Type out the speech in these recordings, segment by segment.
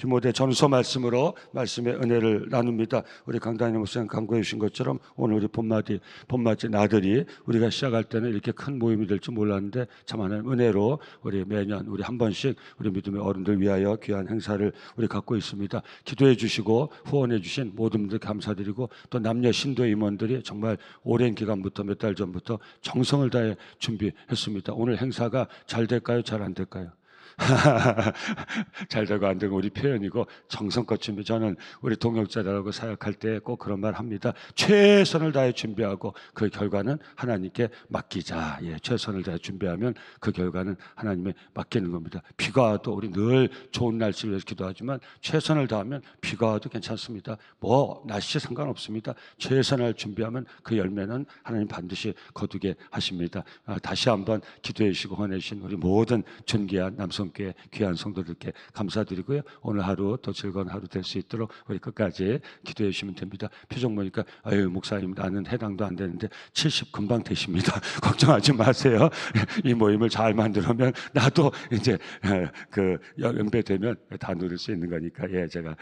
디모데 전서 말씀으로 말씀의 은혜를 나눕니다. 우리 강단임 목사님 강구해 주신 것처럼 오늘 우리 봄맞이 나들이 우리가 시작할 때는 이렇게 큰 모임이 될 줄 몰랐는데 참 하나님 은혜로 우리 매년 우리 한 번씩 우리 믿음의 어른들 위하여 귀한 행사를 우리 갖고 있습니다. 기도해 주시고 후원해 주신 모든 분들 감사드리고 또 남녀 신도 임원들이 정말 오랜 기간부터 몇 달 전부터 정성을 다해 준비했습니다. 오늘 행사가 잘 될까요? 잘 안 될까요? 잘 되고 안 되고 우리 표현이고 정성껏 준비. 저는 우리 동역자들하고 사역할 때 꼭 그런 말 합니다. 최선을 다해 준비하고 그 결과는 하나님께 맡기자. 예, 최선을 다해 준비하면 그 결과는 하나님에 맡기는 겁니다. 비가 와도 우리 늘 좋은 날씨를 위해서 기도하지만 최선을 다하면 비가 와도 괜찮습니다. 뭐 날씨 상관없습니다. 최선을 준비하면 그 열매는 하나님 반드시 거두게 하십니다. 다시 한번 기도해 주시고 헌해 주신 우리 모든 존귀한 남성교회 귀한 성도들께 감사드리고요. 오늘 하루 더 즐거운 하루 될 수 있도록 우리 끝까지 기도해 주시면 됩니다. 표정 보니까 아유 목사님 나는 해당도 안 되는데 70 금방 되십니다. 걱정하지 마세요. 이 모임을 잘 만들면 나도 이제 그 연배 되면 다 누릴 수 있는 거니까 예 제가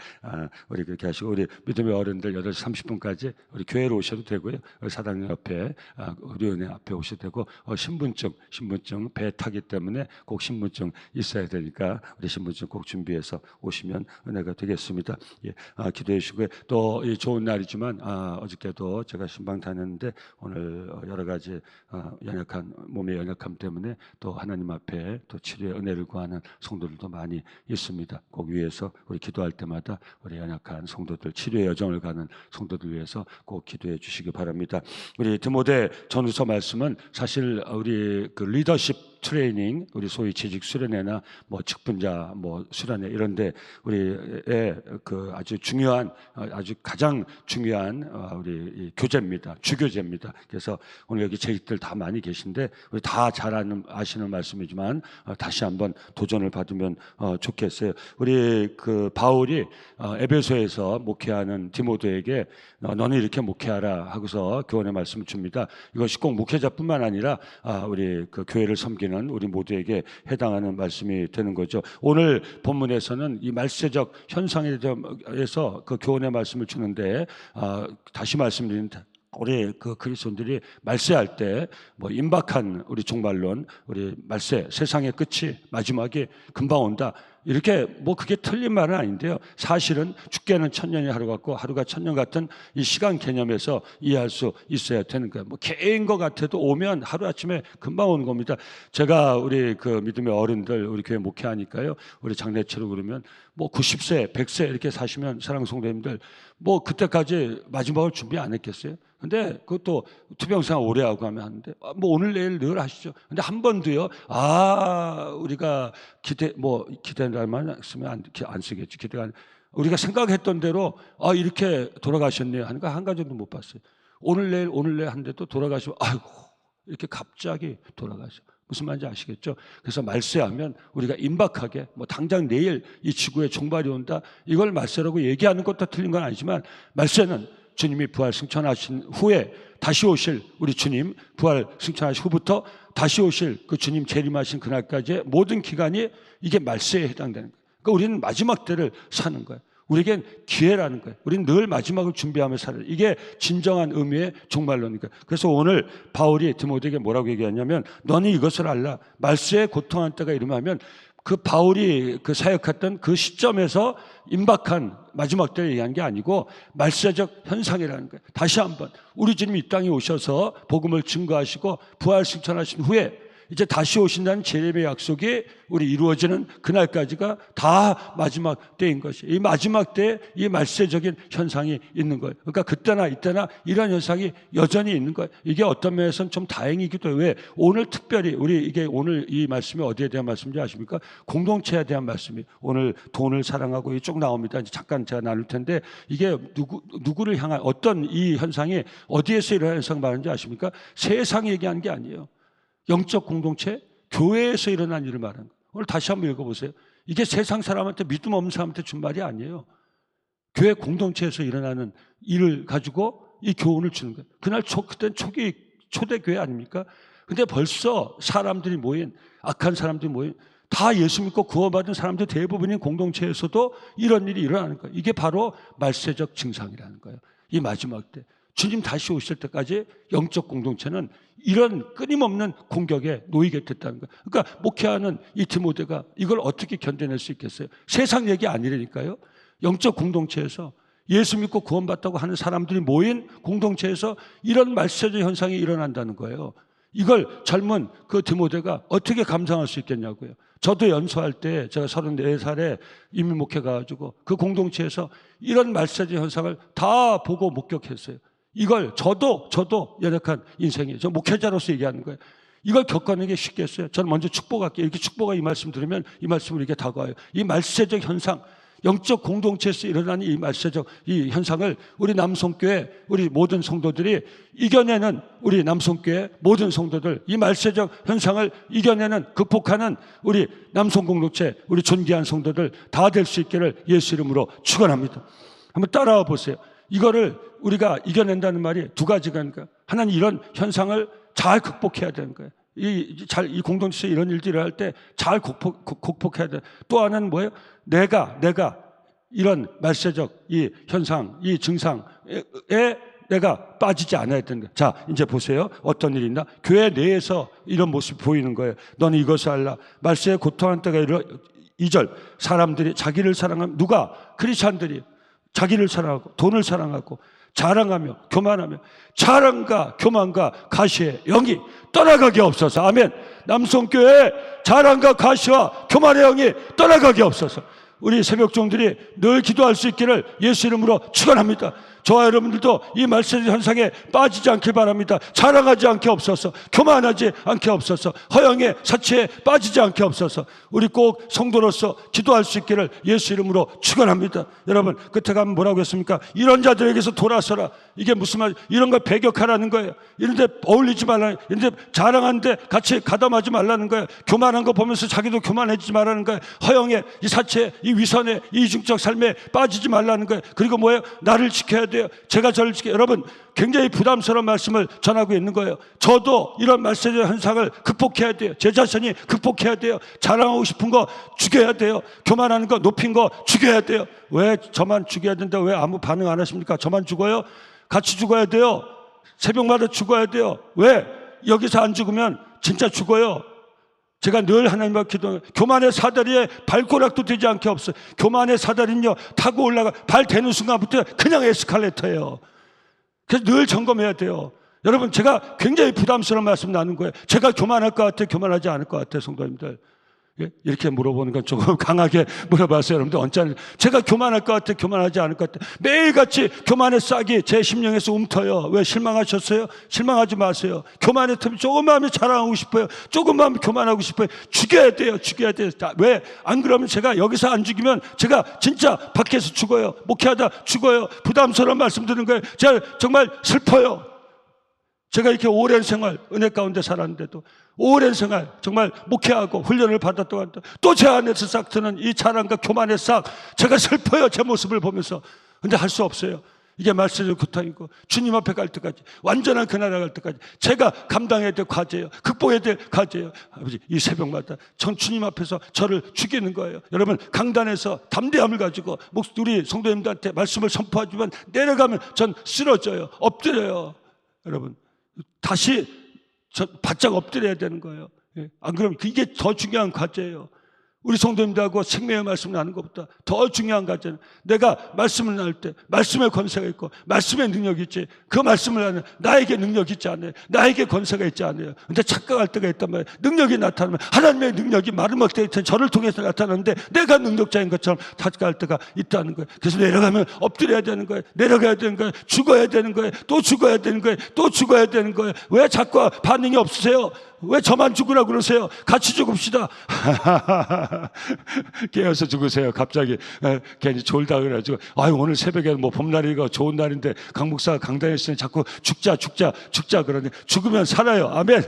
우리 그렇게 하시고 우리 믿음의 어른들 8시 30분까지 우리 교회로 오셔도 되고요. 사당님 옆에 우리 은혜 앞에 오셔도 되고 신분증 배 타기 때문에 꼭 신분증 있어야 되니까 우리 신분증 꼭 준비해서 오시면 은혜가 되겠습니다. 예, 기도해 주시고요. 또 이 좋은 날이지만 어저께도 제가 신방 다녔는데 오늘 여러 가지 연약한 몸의 연약함 때문에 또 하나님 앞에 또 치료의 은혜를 구하는 성도들도 많이 있습니다. 꼭 위해서 우리 기도할 때마다 우리 연약한 성도들 치료의 여정을 가는 성도들 위해서 꼭 기도해 주시기 바랍니다. 우리 디모데 전후서 말씀은 사실 우리 그 리더십 트레이닝, 우리 소위 재직 수련회나 뭐 직분자 뭐 수련회 이런데 우리의 그 아주 중요한 아주 가장 중요한 우리 교재입니다. 주교재입니다. 그래서 오늘 여기 재직들 다 많이 계신데 우리 다 잘 아시는 말씀이지만 다시 한번 도전을 받으면 좋겠어요. 우리 그 바울이 에베소에서 목회하는 디모데에게 너는 이렇게 목회하라 하고서 교훈의 말씀을 줍니다. 이것이 꼭 목회자뿐만 아니라 우리 그 교회를 섬기는 우리 모두에게 해당하는 말씀이 되는 거죠. 오늘 본문에서는 이 말세적 현상에 대해서 그 교훈의 말씀을 주는데 다시 말씀드립니다. 우리 그 그리스도인들이 말세할 때 뭐 임박한 우리 종말론, 우리 말세 세상의 끝이 마지막에 금방 온다. 이렇게 뭐 그게 틀린 말은 아닌데요. 사실은 죽게는 천년이 하루 같고 하루가 천년 같은 이 시간 개념에서 이해할 수 있어야 되는 거예요. 뭐 개인 것 같아도 오면 하루아침에 금방 오는 겁니다. 제가 우리 그 믿음의 어른들 우리 교회 목회하니까요. 우리 장례처럼 그러면 뭐 90세, 100세 이렇게 사시면 사랑 성도님들 뭐 그때까지 마지막을 준비 안 했겠어요? 근데 그것도 투병생활 오래 하고 하면 하는데 뭐 오늘 내일 늘 하시죠. 근데 한 번도요. 우리가 기대라는 말 쓰면 안 쓰겠지. 기대가 우리가 생각했던 대로 이렇게 돌아가셨네요 하는 거 한 가지도 못 봤어요. 오늘 내일 하는데도 돌아가시면 아이고 이렇게 갑자기 돌아가셔. 무슨 말인지 아시겠죠? 그래서 말세하면 우리가 임박하게 뭐 당장 내일 이 지구에 종말이 온다 이걸 말세라고 얘기하는 것도 틀린 건 아니지만 말세는 주님이 부활 승천하신 후에 다시 오실 우리 주님 부활 승천하신 후부터 다시 오실 그 주님 재림하신 그날까지의 모든 기간이 이게 말세에 해당되는 거예요. 그러니까 우리는 마지막 때를 사는 거예요. 우리에겐 기회라는 거예요. 우리는 늘 마지막을 준비하며 살아요. 이게 진정한 의미의 종말론이니까. 그래서 오늘 바울이 디모데에게 뭐라고 얘기하냐면 너는 이것을 알라. 말세에 고통한 때가 이르면 그 바울이 그 사역했던 그 시점에서 임박한 마지막 때를 얘기한 게 아니고 말세적 현상이라는 거예요. 다시 한번 우리 주님이 이 땅에 오셔서 복음을 증거하시고 부활 승천하신 후에 이제 다시 오신다는 재림의 약속이 우리 이루어지는 그날까지가 다 마지막 때인 것이. 이 마지막 때에 이 말세적인 현상이 있는 거예요. 그러니까 그때나 이때나 이런 현상이 여전히 있는 거예요. 이게 어떤 면에서는 좀 다행이기도 해요. 왜? 오늘 특별히 이게 오늘 이 말씀이 어디에 대한 말씀인지 아십니까? 공동체에 대한 말씀이. 오늘 돈을 사랑하고 쭉 나옵니다. 이제 잠깐 제가 나눌 텐데 이게 누구를 향한 어떤 이 현상이 어디에서 이런 현상 말하는지 아십니까? 세상이 얘기하는 게 아니에요. 영적 공동체, 교회에서 일어난 일을 말하는 거예요. 오늘 다시 한번 읽어보세요. 이게 세상 사람한테 믿음 없는 사람한테 준 말이 아니에요. 교회 공동체에서 일어나는 일을 가지고 이 교훈을 주는 거예요. 그때는 초대교회 아닙니까? 근데 벌써 사람들이 모인, 악한 사람들이 모인 다 예수 믿고 구원받은 사람들 대부분인 공동체에서도 이런 일이 일어나는 거예요. 이게 바로 말세적 증상이라는 거예요. 이 마지막 때 주님 다시 오실 때까지 영적 공동체는 이런 끊임없는 공격에 놓이게 됐다는 거예요. 그러니까 목회하는 이 디모데가 이걸 어떻게 견뎌낼 수 있겠어요? 세상 얘기 아니라니까요. 영적 공동체에서 예수 믿고 구원받다고 하는 사람들이 모인 공동체에서 이런 말세적 현상이 일어난다는 거예요. 이걸 젊은 그 디모데가 어떻게 감당할 수 있겠냐고요. 저도 연수할 때 제가 34살에 이민 목회 가가지고 그 공동체에서 이런 말세적 현상을 다 보고 목격했어요. 이걸 저도 연약한 인생이에요. 저 목회자로서 얘기하는 거예요. 이걸 겪어내는 게 쉽겠어요? 저는 먼저 축복할게요. 이렇게 축복과 이 말씀 들으면 이 말씀을 이렇게 다가와요. 이 말세적 현상, 영적 공동체에서 일어나는 이 말세적 이 현상을 우리 남성교회 우리 모든 성도들이 이겨내는, 우리 남성교회 모든 성도들 이 말세적 현상을 이겨내는, 극복하는 우리 남성 공동체 우리 존귀한 성도들 다 될 수 있기를 예수 이름으로 축원합니다. 한번 따라와 보세요. 이거를 우리가 이겨낸다는 말이 두 가지가 있는가. 하나는 이런 현상을 잘 극복해야 되는 거예요. 이 공동체에서 이런 일들을 할 때 잘 극복해야 돼. 또 하나는 뭐예요? 내가 이런 말세적 이 현상, 이 증상에 내가 빠지지 않아야 된다. 자, 이제 보세요. 어떤 일이 있나? 교회 내에서 이런 모습이 보이는 거예요. 너는 이것을 알라. 말세에 고통하는 때가 이르러 2절. 사람들이 자기를 사랑하면, 누가? 크리스찬들이 자기를 사랑하고 돈을 사랑하고 자랑하며 교만하며 자랑과 교만과 가시의 영이 떠나가게 없어서. 아멘. 남성교회 자랑과 가시와 교만의 영이 떠나가게 없어서 우리 새벽종들이 늘 기도할 수 있기를 예수 이름으로 축원합니다. 저와 여러분들도 이 말세적 현상에 빠지지 않길 바랍니다. 자랑하지 않게 없어서, 교만하지 않게 없어서, 허영의 사치에 빠지지 않게 없어서 우리 꼭 성도로서 기도할 수 있기를 예수 이름으로 축원합니다. 여러분, 끝에 가면 뭐라고 했습니까? 이런 자들에게서 돌아서라. 이게 무슨 말? 이런 걸 배격하라는 거예요. 이런 데 어울리지 말라는, 이런 데 자랑하는데 같이 가담하지 말라는 거예요. 교만한 거 보면서 자기도 교만해지지 말라는 거예요. 허영의 이 사치에, 이 위선의 이 이중적 삶에 빠지지 말라는 거예요. 그리고 뭐예요? 나를 지켜야 돼요. 제가 저를 지켜요. 여러분, 굉장히 부담스러운 말씀을 전하고 있는 거예요. 저도 이런 말세적 현상을 극복해야 돼요. 제 자신이 극복해야 돼요. 자랑하고 싶은 거 죽여야 돼요. 교만하는 거, 높인 거 죽여야 돼요. 왜 저만 죽여야 된다? 왜 아무 반응 안 하십니까? 저만 죽어요? 같이 죽어야 돼요. 새벽마다 죽어야 돼요. 왜? 여기서 안 죽으면 진짜 죽어요. 제가 늘 하나님 앞에 기도해요. 교만의 사다리에 발꼬락도 되지 않게 없어요. 교만의 사다리는요, 타고 올라가 발 대는 순간부터 그냥 에스컬레이터예요. 그래서 늘 점검해야 돼요. 여러분, 제가 굉장히 부담스러운 말씀 나눈 거예요. 제가 교만할 것 같아요? 교만하지 않을 것 같아요? 성도님들, 이렇게 물어보는 건 조금 강하게 물어봤어요. 여러분들 언짢은, 제가 교만할 것 같아요? 교만하지 않을 것 같아요? 매일같이 교만의 싹이 제 심령에서 움터요. 왜? 실망하셨어요? 실망하지 마세요. 교만의 틈이 조금만 하면 자랑하고 싶어요. 조금만 하면 교만하고 싶어요. 죽여야 돼요. 죽여야 돼요. 왜? 안 그러면 제가 여기서 안 죽이면 제가 진짜 밖에서 죽어요. 목회하다 죽어요. 부담스러운 말씀 드는 거예요. 제가 정말 슬퍼요. 제가 이렇게 오랜 생활 은혜 가운데 살았는데도, 오랜 생활 정말 목회하고 훈련을 받았다고 한다. 또 제 안에서 싹 트는 이 자랑과 교만의 싹, 제가 슬퍼요. 제 모습을 보면서. 근데 할 수 없어요. 이게 말세적 고통이고 주님 앞에 갈 때까지, 완전한 그날에 갈 때까지 제가 감당해야 될 과제예요. 극복해야 될 과제예요. 아버지, 이 새벽마다 전 주님 앞에서 저를 죽이는 거예요. 여러분, 강단에서 담대함을 가지고 우리 성도님들한테 말씀을 선포하지만 내려가면 전 쓰러져요. 엎드려요. 여러분, 다시 바짝 엎드려야 되는 거예요. 안 그러면 이게 더 중요한 과제예요. 우리 성도님들하고 생명의 말씀을 나누는 것보다 더 중요한 과제는, 내가 말씀을 나눌 때 말씀의 권세가 있고 말씀의 능력이 있지, 그 말씀을 나누는 나에게 능력이 있지 않아요. 나에게 권세가 있지 않아요. 근데 착각할 때가 있단 말이에요. 능력이 나타나면 하나님의 능력이 마르막되어 있던 저를 통해서 나타나는데 내가 능력자인 것처럼 착각할 때가 있다는 거예요. 그래서 내려가면 엎드려야 되는 거예요. 내려가야 되는 거예요. 죽어야 되는 거예요. 또 죽어야 되는 거예요. 또 죽어야 되는 거예요. 왜 자꾸 반응이 없으세요? 왜 저만 죽으라고 그러세요? 같이 죽읍시다. 깨어서 죽으세요. 갑자기 괜히 졸다 그래가지고, 아유, 오늘 새벽에 뭐 봄날이고 좋은 날인데 강 목사가 강단에 있으니 자꾸 죽자 그러니, 죽으면 살아요. 아멘.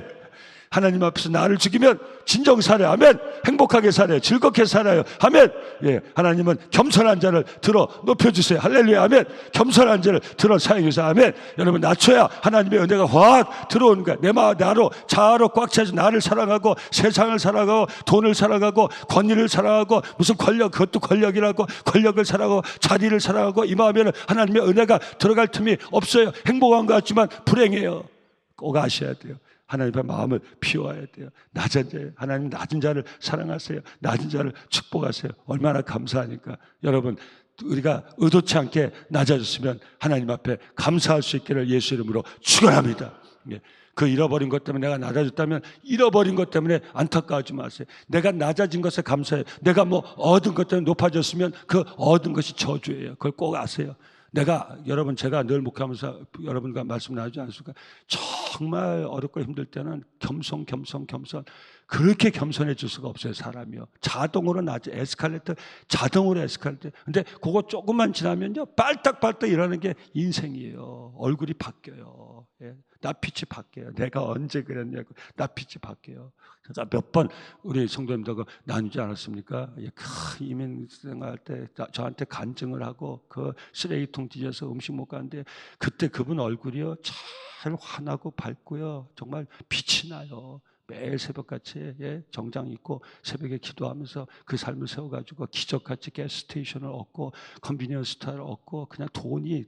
하나님 앞에서 나를 죽이면 진정 살아요. 아멘. 행복하게 살아요. 즐겁게 살아요. 아멘. 예, 하나님은 겸손한 자를 들어 높여주세요. 할렐루야. 아멘. 겸손한 자를 들어 사용해서 아멘. 여러분 낮춰야 하나님의 은혜가 확 들어오는 거야. 나로 자아로 꽉 차서 나를 사랑하고 세상을 사랑하고 돈을 사랑하고 권위를 사랑하고 무슨 권력, 그것도 권력이라고 권력을 사랑하고 자리를 사랑하고 임하면 하나님의 은혜가 들어갈 틈이 없어요. 행복한 것 같지만 불행해요. 꼭 아셔야 돼요. 하나님의 마음을 비워야 돼요. 낮은 자, 하나님 낮은 자를 사랑하세요. 낮은 자를 축복하세요. 얼마나 감사하니까. 여러분, 우리가 의도치 않게 낮아졌으면 하나님 앞에 감사할 수 있기를 예수 이름으로 축원합니다. 그 잃어버린 것 때문에 내가 낮아졌다면 잃어버린 것 때문에 안타까워하지 마세요. 내가 낮아진 것에 감사해요. 내가 뭐 얻은 것 때문에 높아졌으면 그 얻은 것이 저주예요. 그걸 꼭 아세요. 여러분, 제가 늘 목회하면서 여러분과 말씀 나누지 않습니까? 정말 어렵고 힘들 때는 겸손. 그렇게 겸손해질 수가 없어요, 사람이요. 자동으로 에스컬레이터, 자동으로 에스컬레이터. 근데 그거 조금만 지나면요, 빨딱빨딱 일어나는 게 인생이에요. 얼굴이 바뀌어요. 예. 낯빛이 바뀌어요. 내가 언제 그랬냐고. 낯빛이 바뀌어요. 제가 몇 번 우리 성도님들과 나누지 않았습니까? 큰 이민 생활할 때 저한테 간증을 하고 그 쓰레기통 뒤져서 음식 못 가는데 그때 그분 얼굴이요, 잘 환하고 밝고요. 정말 빛이 나요. 매일 새벽같이 정장 입고 새벽에 기도하면서 그 삶을 세워가지고 기적같이 가스스테이션을 얻고 컨비니언스 스타를 얻고 그냥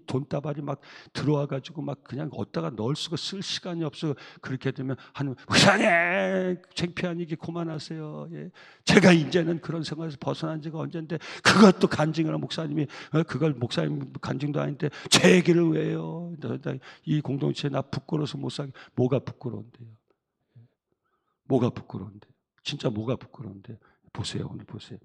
돈다발이 막 들어와가지고 막 그냥 얻다가 넣을 수가 쓸 시간이 없어. 그렇게 되면 하나님, 목사님 창피하니 그만하세요. 제가 이제는 그런 생활에서 벗어난 지가 언젠데 그것도 간증을 목사님이 그걸 목사님 간증도 아닌데 제 얘기를 왜 해요? 이 공동체에 나 부끄러워서 못 살게. 뭐가 부끄러운데요? 뭐가 부끄러운데? 진짜 뭐가 부끄러운데? 보세요. 오늘 보세요.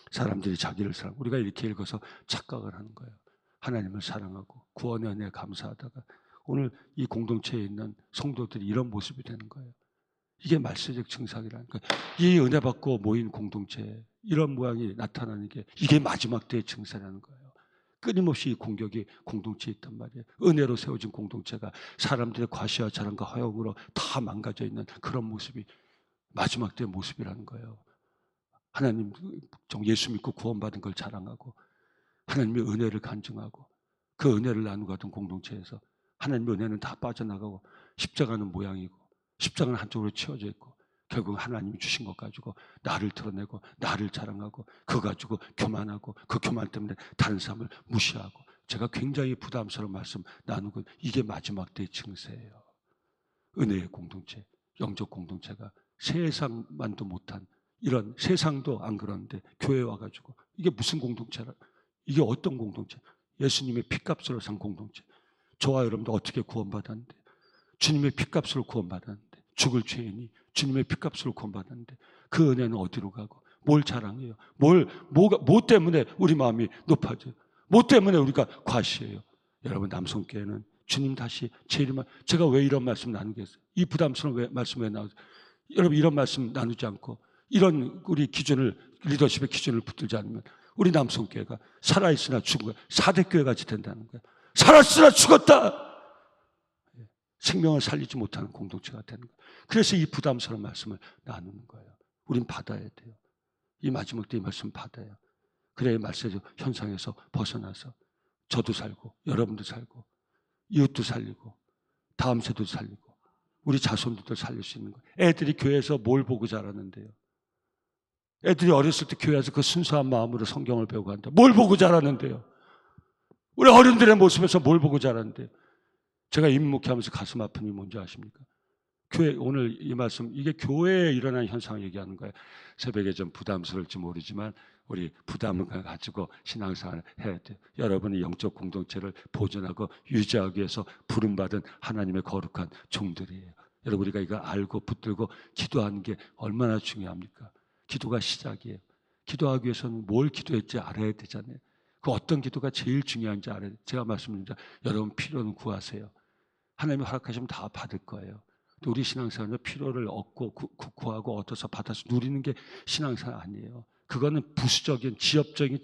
사람들이 자기를 사랑하고 우리가 이렇게 읽어서 착각을 하는 거예요. 하나님을 사랑하고 구원의 은혜에 감사하다가 오늘 이 공동체에 있는 성도들이 이런 모습이 되는 거예요. 이게 말세적 증상이라는 거예요. 이 은혜 받고 모인 공동체에 이런 모양이 나타나는 게 이게 마지막 때의 증세라는 거예요. 끊임없이 이 공격이 공동체에 있단 말이에요. 은혜로 세워진 공동체가 사람들의 과시와 자랑과 허영으로 다 망가져 있는 그런 모습이 마지막 때의 모습이라는 거예요. 하나님 예수 믿고 구원받은 걸 자랑하고 하나님의 은혜를 간증하고 그 은혜를 나누고 하던 공동체에서 하나님의 은혜는 다 빠져나가고 십자가는 모양이고 십자가는 한쪽으로 치워져 있고 결국 하나님이 주신 것 가지고 나를 드러내고 나를 자랑하고 그거 가지고 교만하고 그 교만 때문에 다른 사람을 무시하고 제가 굉장히 부담스러운 말씀 나누고 이게 마지막 때의 증세예요. 은혜의 공동체, 영적 공동체가 세상만도 못한 이런 세상도 안 그러는데 교회 와가지고 이게 무슨 공동체라? 이게 어떤 공동체? 예수님의 핏값으로 산 공동체. 저와 여러분도 어떻게 구원받았는데 주님의 핏값으로 구원받았는데 죽을 죄인이 주님의 핏값으로 구원받았는데 그 은혜는 어디로 가고 뭘 자랑해요? 뭐 때문에 우리 마음이 높아져요? 뭐 때문에 우리가 과시해요? 여러분 남성교회는 주님 다시 제 이름을 제가 왜 이런 말씀 나누겠어요? 이 부담스러운 말씀 왜 나오죠? 여러분 이런 말씀 나누지 않고 이런 우리 기준을 리더십의 기준을 붙들지 않으면 우리 남성교회가 살아있으나 죽은 거야. 4대 교회같이 된다는 거야. 살았으나 죽었다. 생명을 살리지 못하는 공동체가 되는 거야. 그래서 이 부담스러운 말씀을 나누는 거예요. 우린 받아야 돼요. 이 마지막 때 이 말씀 받아요. 그래야 말세적 현상에서 벗어나서 저도 살고 여러분도 살고 이웃도 살리고 다음 세대도 살리고 우리 자손들도 살릴 수 있는 거예요. 애들이 교회에서 뭘 보고 자라는데요? 애들이 어렸을 때 교회에서 그 순수한 마음으로 성경을 배우고 한다. 뭘 보고 자라는데요? 우리 어른들의 모습에서 뭘 보고 자라는데요? 제가 임목회하면서 가슴 아픈 게 뭔지 아십니까? 교회 오늘 이 말씀 이게 교회에 일어난 현상을 얘기하는 거예요. 새벽에 좀 부담스러울지 모르지만 우리 부담을 가지고 신앙생활을 해야 돼요. 여러분이 영적 공동체를 보존하고 유지하기 위해서 부름받은 하나님의 거룩한 종들이에요. 여러분 우리가 이거 알고 붙들고 기도하는 게 얼마나 중요합니까? 기도가 시작이에요. 기도하기 위해서는 뭘 기도했지 알아야 되잖아요. 그 어떤 기도가 제일 중요한지 알아야 돼요. 제가 말씀드립니다. 여러분 필요는 구하세요. 하나님이 허락하시면 다 받을 거예요. 또 우리 신앙생활은 필요를 얻고 구하고 얻어서 받아서 누리는 게 신앙생활 아니에요. 그거는 부수적인 지엽적인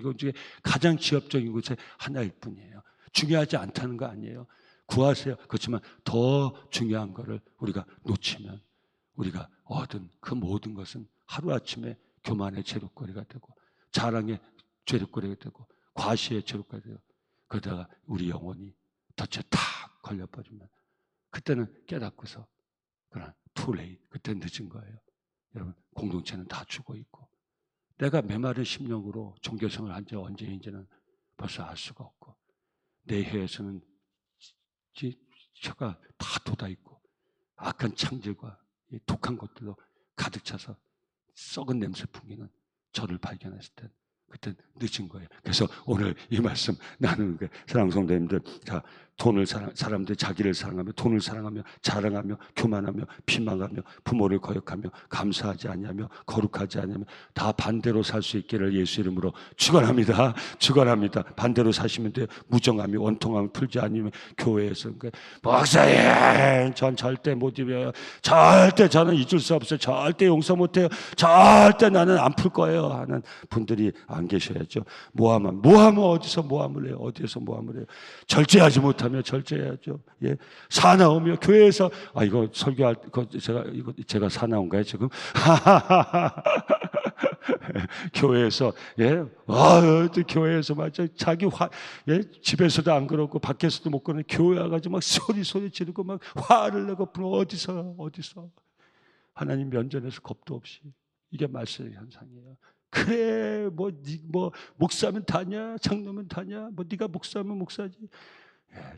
것 중에 가장 지엽적인 것의 하나일 뿐이에요. 중요하지 않다는 거 아니에요. 구하세요. 그렇지만 더 중요한 거를 우리가 놓치면 우리가 얻은 그 모든 것은 하루아침에 교만의 재료거리가 되고 자랑의 재료거리가 되고 과시의 재료거리가 되고 그러다가 우리 영혼이 덫에 탁 걸려버리면 그때는 깨닫고서 그러나 too late. 그때 늦은 거예요. 여러분 공동체는 다 죽어 있고 내가 메마른 심령으로 종교생활을 한 지 언제인지는 벌써 알 수가 없고 내 혀에서는 혀가 다 돋아있고 악한 창질과 독한 것들로 가득 차서 썩은 냄새 풍기는 저를 발견했을 때 그때 늦은 거예요. 그래서 오늘 이 말씀 나누는 게 사랑하는 성도님들, 자, 사람들이 자기를 사랑하며 돈을 사랑하며 자랑하며 교만하며 비방하며 부모를 거역하며 감사하지 아니하며 거룩하지 아니하며 다 반대로 살 수 있기를 예수 이름으로 축원합니다. 축원합니다. 반대로 사시면 돼요. 무정하며 원통하며 풀지 아니면 교회에서 목사님 전 절대 못 입어요. 절대 저는 잊을 수 없어요. 절대 용서 못해요. 절대 나는 안 풀 거예요 하는 분들이 안 계셔야죠. 모함은 어디서 모함을 해요? 어디에서 모함을 해요? 절제하지 못하며 절제해야죠. 예, 사나우며 교회에서 이거 설교할 거 제가 사나운가요 지금? 교회에서 교회에서 맞아 자기 집에서도 안 그러고 밖에서도 못 그러는 교회 와가지고 막 소리 지르고 막 화를 내고 어디서 하나님 면전에서 겁도 없이 이게 말세의 현상이에요. 그래 뭐 목사면 다냐 장로면 다냐 네가 목사면 목사지.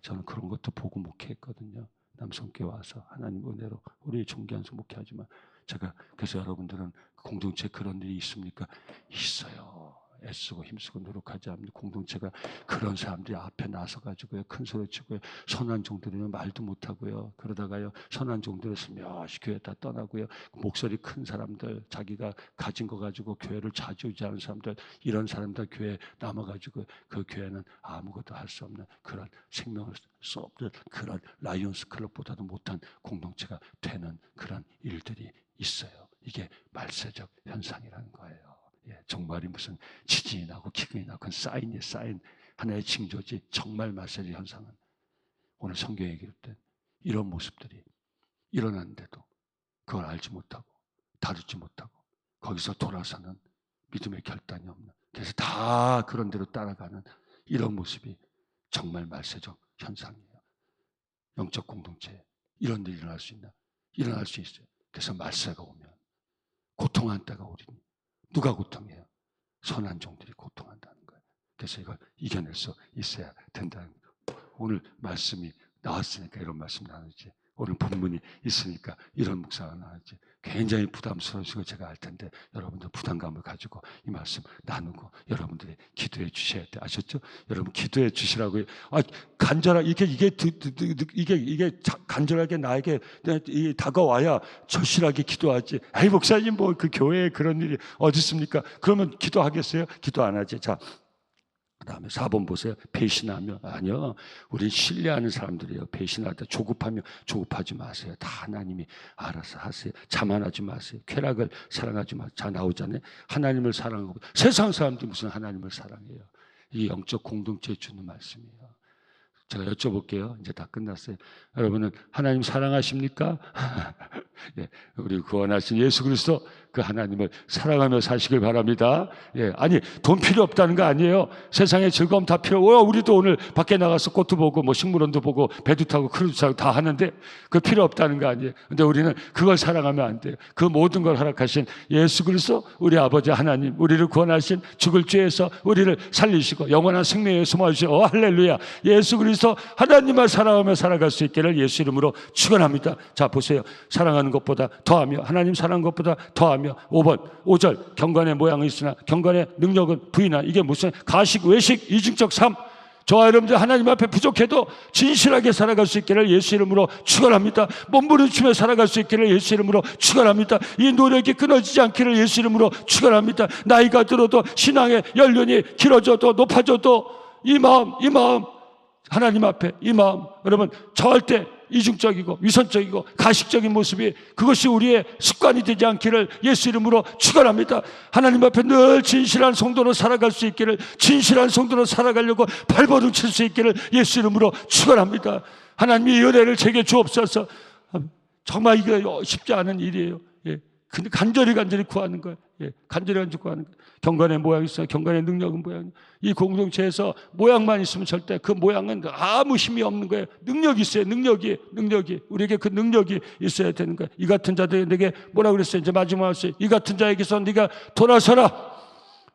저는 그런 것도 보고 목회했거든요. 남성교회 와서 하나님 은혜로 우리 존귀한서 목회하지만 제가 그래서 여러분들은 공동체 그런 일이 있습니까? 있어요. 애쓰고 힘쓰고 노력하지 않는 공동체가 그런 사람들이 앞에 나서가지고요 큰 소리 치고요 선한 종들이면 말도 못하고요 그러다가요 선한 종들에서 몇이 교회 다 떠나고요 목소리 큰 사람들 자기가 가진 거 가지고 교회를 좌지우지하는 사람들 이런 사람들 교회에 남아가지고 그 교회는 아무것도 할 수 없는 그런 생명을 수 없는 그런 라이온스 클럽보다도 못한 공동체가 되는 그런 일들이 있어요. 이게 말세적 현상이라는 거예요. 정말이 무슨 지진이 나고 기근이 나고 그건 사인 하나의 징조지. 정말 말세적 현상은 오늘 성경에 기록된 이런 모습들이 일어났는데도 그걸 알지 못하고 다루지 못하고 거기서 돌아서는 믿음의 결단이 없는 그래서 다 그런 대로 따라가는 이런 모습이 정말 말세적 현상이에요. 영적 공동체에 이런 일이 일어날 수 있어요. 그래서 말세가 오면 고통한 때가 오리니 누가 고통해요? 선한 종들이 고통한다는 거예요. 그래서 이걸 이겨낼 수 있어야 된다는 거예요. 오늘 말씀이 나왔으니까 이런 말씀 나누지. 오늘 본문이 있으니까 이런 묵상을 나누지. 굉장히 부담스러우시고 제가 알 텐데 여러분들 부담감을 가지고 이 말씀 나누고 여러분들이 기도해 주셔야 돼. 아셨죠? 여러분 기도해 주시라고요. 이게 간절하게 나에게 다가와야 절실하게 기도하지. 에이 목사님 뭐 그 교회에 그런 일이 어디 있습니까? 그러면 기도하겠어요? 기도 안 하지. 자. 그 다음에 4번 보세요. 배신하며 아니요. 우린 신뢰하는 사람들이에요. 배신할 때 조급하지 마세요. 다 하나님이 알아서 하세요. 자만하지 마세요. 쾌락을 사랑하지 마세요. 자 나오잖아요. 하나님을 사랑하고 세상 사람들이 무슨 하나님을 사랑해요. 이 영적 공동체에 주는 말씀이에요. 제가 여쭤볼게요. 이제 다 끝났어요. 여러분은 하나님 사랑하십니까? 예, 우리 구원하신 예수 그리스도 그 하나님을 사랑하며 사시길 바랍니다. 예, 아니 돈 필요 없다는 거 아니에요. 세상의 즐거움 다 필요. 우리도 오늘 밖에 나가서 꽃도 보고 뭐 식물원도 보고 배도 타고 크루즈 타고 다 하는데 그 필요 없다는 거 아니에요. 근데 우리는 그걸 사랑하면 안 돼요. 그 모든 걸 허락하신 예수 그리스도 우리 아버지 하나님, 우리를 구원하신 죽을 죄에서 우리를 살리시고 영원한 생명에 숨어주시고 할렐루야. 예수 그리스도 하나님을 사랑하며 살아갈 수 있기를 예수 이름으로 축원합니다. 자 보세요. 사랑하는 것보다 더하며 하나님 사랑하는 것보다 더하며 5절 경건의 모양은 있으나 경건의 능력은 부인하. 이게 무슨 가식 외식 이중적 삶. 저와 여러분들 하나님 앞에 부족해도 진실하게 살아갈 수 있기를 예수 이름으로 축원합니다. 몸부림치며 살아갈 수 있기를 예수 이름으로 축원합니다. 이 노력이 끊어지지 않기를 예수 이름으로 축원합니다. 나이가 들어도 신앙의 연륜이 길어져도 높아져도 이 마음 하나님 앞에 이 마음 여러분 절대 이중적이고 위선적이고 가식적인 모습이 그것이 우리의 습관이 되지 않기를 예수 이름으로 축원합니다. 하나님 앞에 늘 진실한 성도로 살아갈 수 있기를, 진실한 성도로 살아가려고 발버둥 칠 수 있기를 예수 이름으로 축원합니다. 하나님이 은혜를 제게 주옵소서. 정말 이거 쉽지 않은 일이에요. 예. 근데 간절히 구하는 거예요. 예. 간절히 구하는 거예요. 경건의 모양이 있어요. 경건의 능력은 모양. 이 공동체에서 모양만 있으면 절대 그 모양은 아무 힘이 없는 거예요. 능력이 있어요. 능력이 우리에게 그 능력이 있어야 되는 거예요. 이 같은 자들에게 뭐라 그랬어요? 이제 마지막에 했어요. 이 같은 자에게서 네가 돌아서라.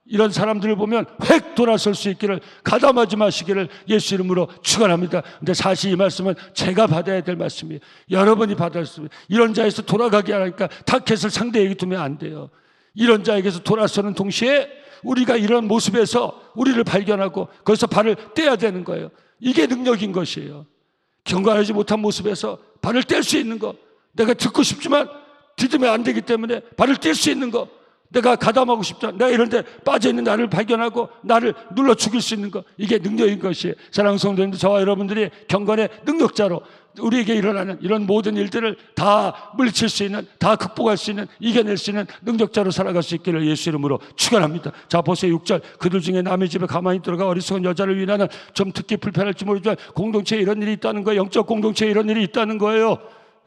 이런 사람들을 보면 획 돌아설 수 있기를 가담하지 마시기를 예수 이름으로 축원합니다. 근데 사실 이 말씀은 제가 받아야 될 말씀이에요. 여러분이 받아야 될 말씀이에요. 이런 자에서 돌아가게 하니까 타켓을 상대에게 두면 안 돼요. 이런 자에게서 돌아서는 동시에 우리가 이런 모습에서 우리를 발견하고 거기서 발을 떼야 되는 거예요. 이게 능력인 것이에요. 경건하지 못한 모습에서 발을 뗄 수 있는 거, 내가 듣고 싶지만 디디면 안 되기 때문에 발을 뗄 수 있는 거, 내가 가담하고 싶다, 내가 이런 데 빠져있는 나를 발견하고 나를 눌러 죽일 수 있는 것, 이게 능력인 것이에요. 사랑하는 성도님들, 저와 여러분들이 경건의 능력자로 우리에게 일어나는 이런 모든 일들을 다 물리칠 수 있는, 다 극복할 수 있는, 이겨낼 수 있는 능력자로 살아갈 수 있기를 예수 이름으로 축원합니다. 자, 보세요. 6절. 그들 중에 남의 집에 가만히 들어가 어리석은 여자를 위하는, 좀 듣기 불편할지 모르지만 공동체에 이런 일이 있다는 거예요. 영적 공동체에 이런 일이 있다는 거예요.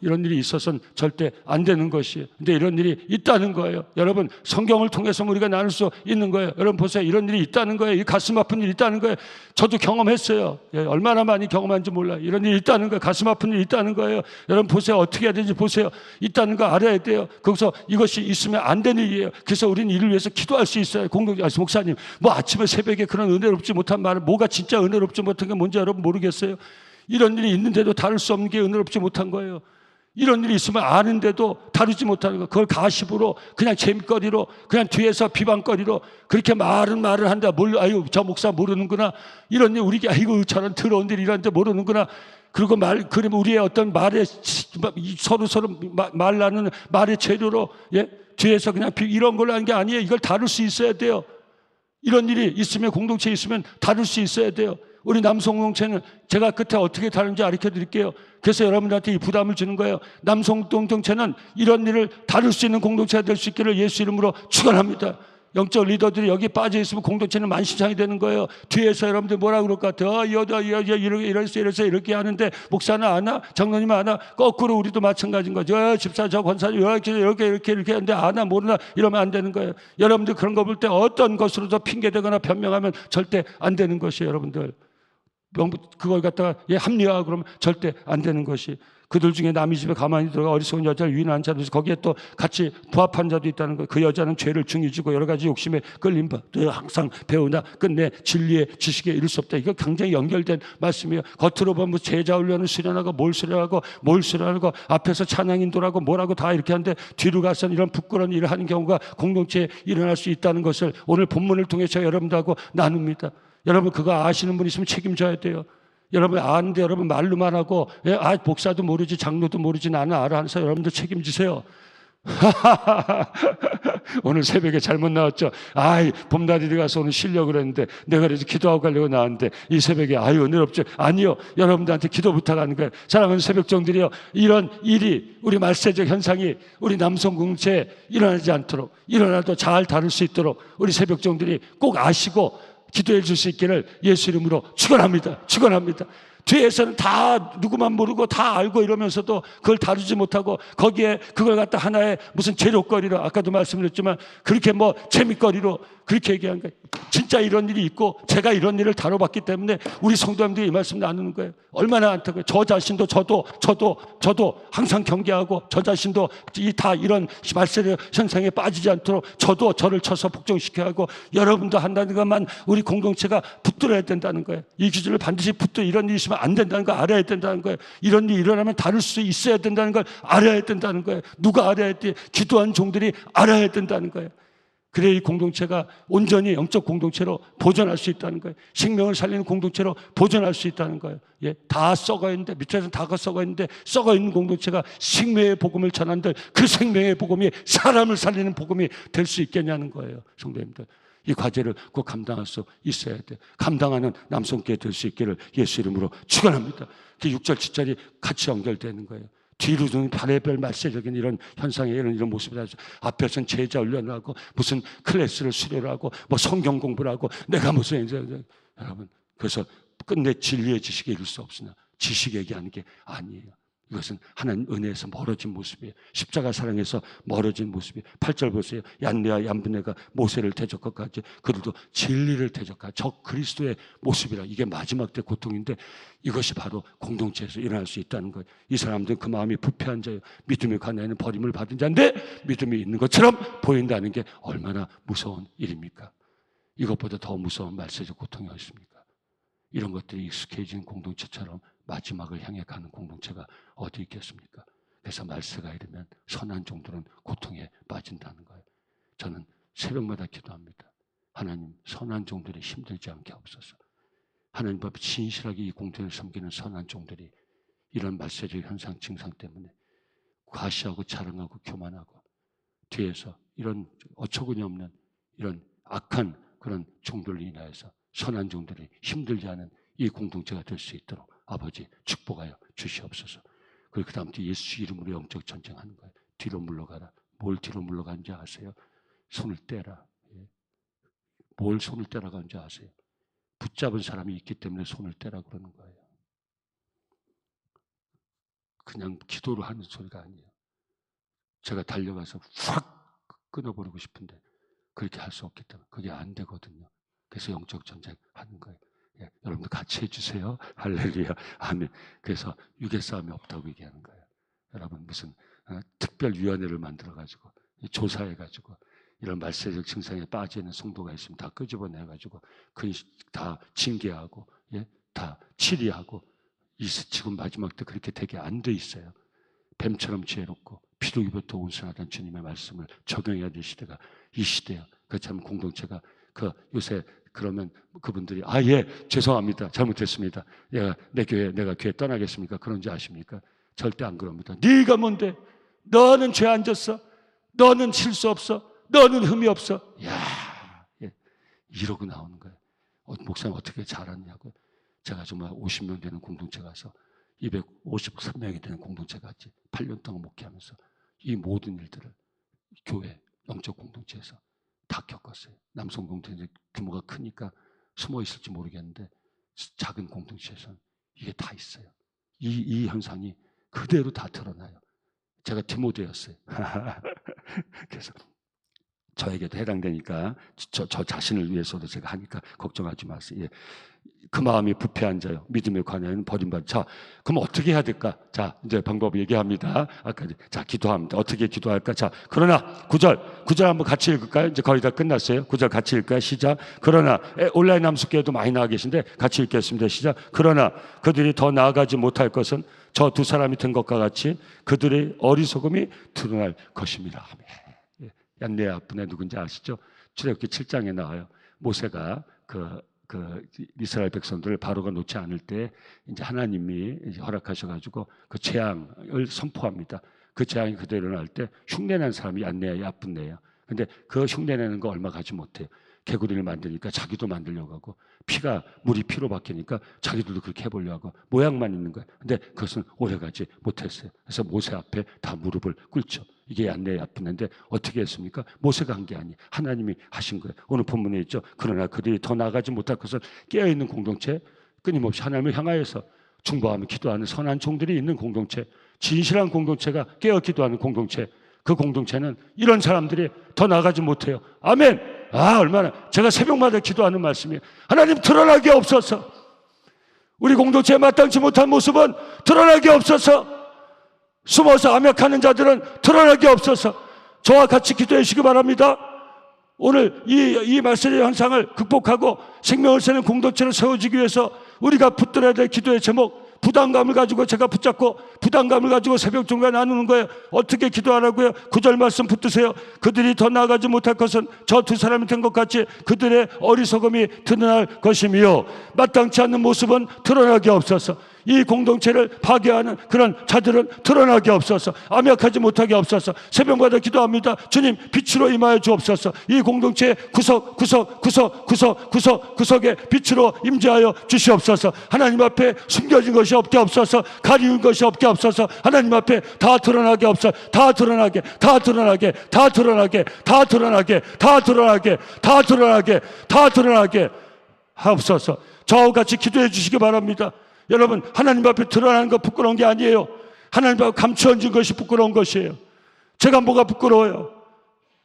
이런 일이 있어서는 절대 안 되는 것이에요. 근데 이런 일이 있다는 거예요. 여러분, 성경을 통해서 우리가 나눌 수 있는 거예요. 여러분 보세요. 이런 일이 있다는 거예요. 이 가슴 아픈 일이 있다는 거예요. 저도 경험했어요. 예, 얼마나 많이 경험한지 몰라요. 이런 일이 있다는 거예요. 가슴 아픈 일이 있다는 거예요. 여러분 보세요. 어떻게 해야 되는지 보세요. 있다는 거 알아야 돼요. 거기서 이것이 있으면 안 되는 일이에요. 그래서 우리는 이를 위해서 기도할 수 있어요. 목사님, 뭐 아침에 새벽에 그런 은혜롭지 못한 말을, 뭐가 진짜 은혜롭지 못한 게 뭔지 여러분 모르겠어요? 이런 일이 있는데도 다룰 수 없는 게 은혜롭지 못한 거예요. 이런 일이 있으면 아는데도 다루지 못하는 거, 그걸 가십으로, 그냥 재밌거리로, 그냥 뒤에서 비방거리로 그렇게 말을 한다. 아유, 저 목사 모르는구나. 이런 일, 우리가 아이고 저런 더러운 일 이런데 모르는구나. 그리고 그러면 우리의 어떤 말에 서로 말 나누는 말의 재료로, 예, 뒤에서 그냥 이런 걸로 하는 게 아니에요. 이걸 다룰 수 있어야 돼요. 이런 일이 있으면, 공동체에 있으면 다룰 수 있어야 돼요. 우리 남성 공동체는 제가 끝에 어떻게 다루는지 가르쳐 드릴게요. 그래서 여러분들한테 이 부담을 주는 거예요. 남성 공동체는 이런 일을 다룰 수 있는 공동체가 될 수 있기를 예수 이름으로 축원합니다. 영적 리더들이 여기 빠져 있으면 공동체는 만신창이 되는 거예요. 뒤에서 여러분들 뭐라 그럴 것 같아요? 이렇게 하는데 목사는 안 와? 장로님은 안 와? 거꾸로 우리도 마찬가지인 거죠. 집사, 저 권사님 이렇게 하는데 안 와? 모르나? 이러면 안 되는 거예요. 여러분들 그런 거 볼 때 어떤 것으로도 핑계대거나 변명하면 절대 안 되는 것이에요. 여러분들 그걸 갖다가 합리화하고 그러면 절대 안 되는 것이, 그들 중에 남의 집에 가만히 들어가 어리석은 여자를 위인한 자도 있어. 거기에 또 같이 부합한 자도 있다는 거예요. 그 여자는 죄를 중히 지고 여러 가지 욕심에 끌린 바, 항상 배우나 끝내 진리의 지식에 이를 수 없다. 이거 굉장히 연결된 말씀이에요. 겉으로 보면 제자 훈련을 수련하고 뭘 수련하고 앞에서 찬양 인도라고 뭐라고 다 이렇게 하는데 뒤로 가서는 이런 부끄러운 일을 하는 경우가 공동체에 일어날 수 있다는 것을 오늘 본문을 통해서 여러분들하고 나눕니다. 여러분 그거 아시는 분 있으면 책임져야 돼요. 여러분 아는데 여러분 말로만 하고, 목사도 모르지 장로도 모르지 나는 알아 하면서 여러분들 책임지세요. 오늘 새벽에 잘못 나왔죠. 봄나들이 가서 오늘 쉬려고 그랬는데 내가 그래서 기도하고 가려고 나왔는데 이 새벽에 은혜롭죠. 아니요, 여러분들한테 기도 부탁하는 거예요. 사랑하는 새벽종들이요, 이런 일이, 우리 말세적 현상이 우리 남성 공동체에 일어나지 않도록, 일어나도 잘 다룰 수 있도록 우리 새벽종들이 꼭 아시고 기도해 줄 수 있기를 예수 이름으로 축원합니다. 뒤에서는 다 누구만 모르고 다 알고 이러면서도 그걸 다루지 못하고 거기에 그걸 갖다 하나의 무슨 재료거리로, 아까도 말씀드렸지만 그렇게 뭐 재밌거리로 그렇게 얘기한 거예요. 진짜 이런 일이 있고 제가 이런 일을 다뤄봤기 때문에 우리 성도님들이 이 말씀 나누는 거예요. 얼마나 안타까워요. 저 자신도 저도 항상 경계하고 저 자신도 다 이런 말세의 현상에 빠지지 않도록 저도 저를 쳐서 복종시켜야 하고, 여러분도 한다는 것만 우리 공동체가 붙들어야 된다는 거예요. 이 기준을 반드시 이런 일이 있으면 안 된다는 걸 알아야 된다는 거예요. 이런 일이 일어나면 다룰 수 있어야 된다는 걸 알아야 된다는 거예요. 누가 알아야 돼? 기도한 종들이 알아야 된다는 거예요. 그래야 이 공동체가 온전히 영적 공동체로 보존할 수 있다는 거예요. 생명을 살리는 공동체로 보존할 수 있다는 거예요. 다 썩어 있는데, 밑에서는 다 썩어 있는데 썩어 있는 공동체가 생명의 복음을 전한들 그 생명의 복음이 사람을 살리는 복음이 될 수 있겠냐는 거예요. 성도님들, 이 과제를 꼭 감당할 수 있어야 돼. 감당하는 남성께 될 수 있기를 예수 이름으로 축원합니다. 6절 7절이 같이 연결되는 거예요. 뒤로 두는 별의별 말세적인 이런 현상에 이런 모습이 나서 앞에서는 제자 훈련을 하고 무슨 클래스를 수료를 하고 뭐 성경 공부를 하고 내가 무슨 이제 여러분, 그래서 끝내 진리의 지식에 이를 수 없으나 지식 얘기하는 게 아니에요. 이것은 하나님 은혜에서 멀어진 모습이에요. 십자가 사랑에서 멀어진 모습이에요. 8절 보세요. 얀네와 얀브네가 모세를 대적하지 그들도 진리를 대적하 적 그리스도의 모습이라. 이게 마지막 때 고통인데 이것이 바로 공동체에서 일어날 수 있다는 거예요. 이 사람들은 그 마음이 부패한 자예요. 믿음이 관하에는 버림을 받은 자인데 믿음이 있는 것처럼 보인다는 게 얼마나 무서운 일입니까? 이것보다 더 무서운 말세적 고통이 어디 있습니까? 이런 것들이 익숙해진 공동체처럼 마지막을 향해 가는 공동체가 어디 있겠습니까? 그래서 말세가 이르면 선한 종들은 고통에 빠진다는 거예요. 저는 새벽마다 기도합니다. 하나님, 선한 종들이 힘들지 않게 하옵소서. 하나님 앞에 진실하게 이 공동체를 섬기는 선한 종들이 이런 말세적 현상 증상 때문에 과시하고 자랑하고 교만하고 뒤에서 이런 어처구니 없는 이런 악한 그런 종들로 인하여서 선한 종들이 힘들지 않은 이 공동체가 될 수 있도록 아버지 축복하여 주시옵소서. 그리고 그 다음 뒤 예수 이름으로 영적 전쟁하는 거예요. 뒤로 물러가라. 뭘 뒤로 물러가는지 아세요? 손을 떼라. 뭘 손을 떼라고 하는지 아세요? 붙잡은 사람이 있기 때문에 손을 떼라 그러는 거예요. 그냥 기도로 하는 소리가 아니에요. 제가 달려가서 확 끊어버리고 싶은데 그렇게 할 수 없기 때문에 그게 안 되거든요. 그래서 영적 전쟁 하는 거예요. 예, 여러분들 같이 해주세요. 할렐루야. 아멘. 그래서 유괴 싸움이 없다고 얘기하는 거예요. 여러분 무슨 특별위원회를 만들어가지고 조사해가지고 이런 말세적 증상에 빠지는 성도가 있으면 다 끄집어내가지고 그 다 징계하고 예, 다 치리하고 지금 마지막 때 그렇게 되게 안 돼 있어요. 뱀처럼 지혜롭고 피도기부터 온순하던 주님의 말씀을 적용해야 될 시대가 이 시대야. 그렇지만 공동체가 요새 그러면 그분들이 예 죄송합니다 잘못했습니다. 내가 교회 떠나겠습니까? 그런지 아십니까? 절대 안 그럽니다. 네가 뭔데? 너는 죄 안 졌어? 너는 실수 없어? 너는 흠이 없어? 이러고 나오는 거예요. 목사님 어떻게 잘하냐고요. 제가 정말 50명 되는 공동체 가서 253명이 되는 공동체 갔지. 8년 동안 목회하면서 이 모든 일들을 교회 영적 공동체에서 다 겪었어요. 남성 공동체 규모가 크니까 숨어 있을지 모르겠는데 작은 공동체에서는 이게 다 있어요. 이 현상이 그대로 다 드러나요. 제가 디모데였어요. 그래서 저에게도 해당되니까 저 자신을 위해서도 제가 하니까 걱정하지 마세요. 예. 그 마음이 부패한 자요. 믿음에 관하여는 버림받은 자. 그럼 어떻게 해야 될까? 자, 이제 방법 얘기합니다. 아까 자, 기도합니다. 어떻게 기도할까? 자, 그러나 9절 한번 같이 읽을까요? 이제 거의 다 끝났어요. 9절 같이 읽을까요? 시작. 그러나 온라인 남숙교회도 많이 나와 계신데 같이 읽겠습니다. 시작. 그러나 그들이 더 나아가지 못할 것은 저 두 사람이 든 것과 같이 그들의 어리석음이 드러날 것입니다. 아멘. 얀네 아픈애 누군지 아시죠? 출애굽기 7장에 나와요. 모세가 그 이스라엘 백성들을 바로가 놓지 않을 때 이제 하나님이 이제 허락하셔가지고 그 재앙을 선포합니다. 그 재앙이 그대로 일어날 때 흉내낸 사람이 얀네야 야쁜네예요. 근데 그 흉내내는 거 얼마 가지 못해요. 개구리를 만드니까 자기도 만들려고 하고 물이 피로 바뀌니까 자기들도 그렇게 해보려고 하고 모양만 있는 거예요. 근데 그것은 오래가지 못했어요. 그래서 모세 앞에 다 무릎을 꿇죠. 이게 얀네 야쁜애인데 어떻게 했습니까? 모세가 한 게 아니에요. 하나님이 하신 거예요. 오늘 본문에 있죠. 그러나 그들이 더 나아가지 못할 것은 깨어있는 공동체, 끊임없이 하나님을 향하여서 중보하며 기도하는 선한 종들이 있는 공동체, 진실한 공동체가 깨어 기도하는 공동체, 그 공동체는 이런 사람들이 더 나아가지 못해요. 아멘. 얼마나 제가 새벽마다 기도하는 말씀이에요. 하나님 드러나게 없어서 우리 공동체에 마땅치 못한 모습은 드러나게 없어서 숨어서 암약하는 자들은 드러나게 없어서 저와 같이 기도해 주시기 바랍니다. 오늘 이 말씀의 현상을 극복하고 생명을 세는 공동체를 세워주기 위해서 우리가 붙들어야 될 기도의 제목, 부담감을 가지고 제가 붙잡고 부담감을 가지고 새벽 종가 나누는 거예요. 어떻게 기도하라고요? 9절 말씀 붙드세요. 그들이 더 나아가지 못할 것은 저 두 사람이 된 것 같이 그들의 어리석음이 드러날 것이며 마땅치 않는 모습은 드러나게 없어서 이 공동체를 파괴하는 그런 자들은 드러나게 없어서, 암약하지 못하게 없어서 새벽마다 기도합니다. 주님, 빛으로 임하여 주옵소서. 이 공동체의 구석구석에 빛으로 임재하여 주시옵소서. 하나님 앞에 숨겨진 것이 없게 없어서, 가리운 것이 없게 없어서, 하나님 앞에 다 드러나게 없어. 다 드러나게 하옵소서. 저와 같이 기도해 주시기 바랍니다. 여러분, 하나님 앞에 드러나는 거 부끄러운 게 아니에요. 하나님 앞에 감추어진 것이 부끄러운 것이에요. 제가 뭐가 부끄러워요?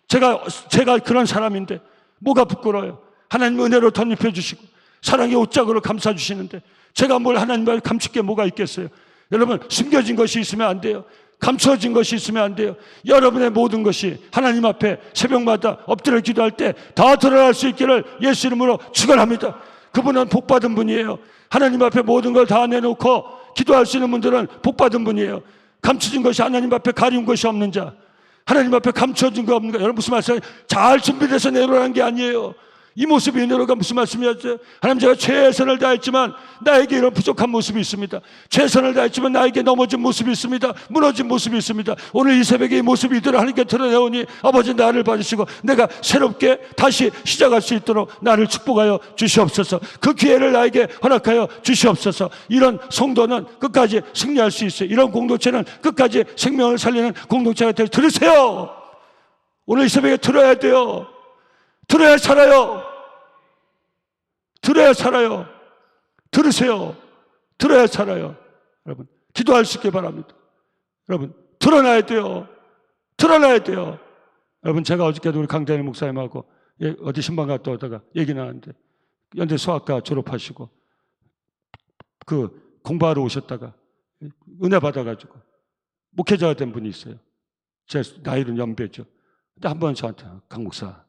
제가 그런 사람인데 뭐가 부끄러워요? 하나님 은혜로 덧입혀 주시고 사랑의 옷자국으로 감싸 주시는데 제가 뭘 하나님 앞에 감출 게 뭐가 있겠어요? 여러분, 숨겨진 것이 있으면 안 돼요. 감춰진 것이 있으면 안 돼요. 여러분의 모든 것이 하나님 앞에 새벽마다 엎드려 기도할 때 다 드러날 수 있기를 예수 이름으로 축원합니다. 그분은 복받은 분이에요. 하나님 앞에 모든 걸 다 내놓고 기도할 수 있는 분들은 복받은 분이에요. 감춰진 것이 하나님 앞에 가리운 것이 없는 자, 하나님 앞에 감춰진 거 없는 거. 여러분, 무슨 말씀이에요? 잘 준비돼서 내려오는 게 아니에요. 이 모습이 내려가 무슨 말씀이었죠? 하나님, 제가 최선을 다했지만 나에게 이런 부족한 모습이 있습니다. 최선을 다했지만 나에게 넘어진 모습이 있습니다. 무너진 모습이 있습니다. 오늘 이 새벽에 이 모습이 이대로 하나님께 드러내오니 아버지, 나를 봐주시고 내가 새롭게 다시 시작할 수 있도록 나를 축복하여 주시옵소서. 그 기회를 나에게 허락하여 주시옵소서. 이런 성도는 끝까지 승리할 수 있어요. 이런 공동체는 끝까지 생명을 살리는 공동체가 되어. 들으세요. 오늘 이 새벽에 들어야 돼요. 들어야 살아요. 들어야 살아요. 들으세요. 들어야 살아요. 여러분, 기도할 수 있게 바랍니다. 여러분, 드러나야 돼요. 드러나야 돼요. 여러분, 제가 어저께도 우리 강대현 목사님하고 어디 신방 갔다 오다가 얘기 나왔는데, 연대 수학과 졸업하시고 그 공부하러 오셨다가 은혜 받아가지고 목회자가 된 분이 있어요. 제 나이는 연배죠. 근데 한 번 저한테, 강 목사,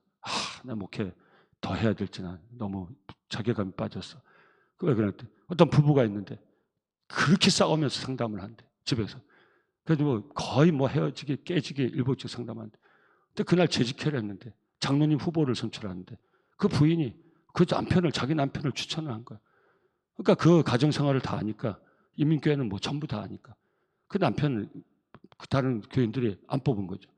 나 목회 더 해야 될지 난 너무 자괴감이 빠졌어. 왜 그랬더니 어떤 부부가 있는데 그렇게 싸우면서 상담을 한대, 집에서. 그래도 뭐 거의 뭐 헤어지기 깨지기 일보씩 상담하는데, 근데 그날 재직회를 했는데 장로님 후보를 선출하는데 그 부인이 그 남편을, 자기 남편을 추천을 한 거야. 그러니까 그 가정생활을 다 아니까, 인민교회는 뭐 전부 다 아니까 그 남편을 그 다른 교인들이 안 뽑은 거죠.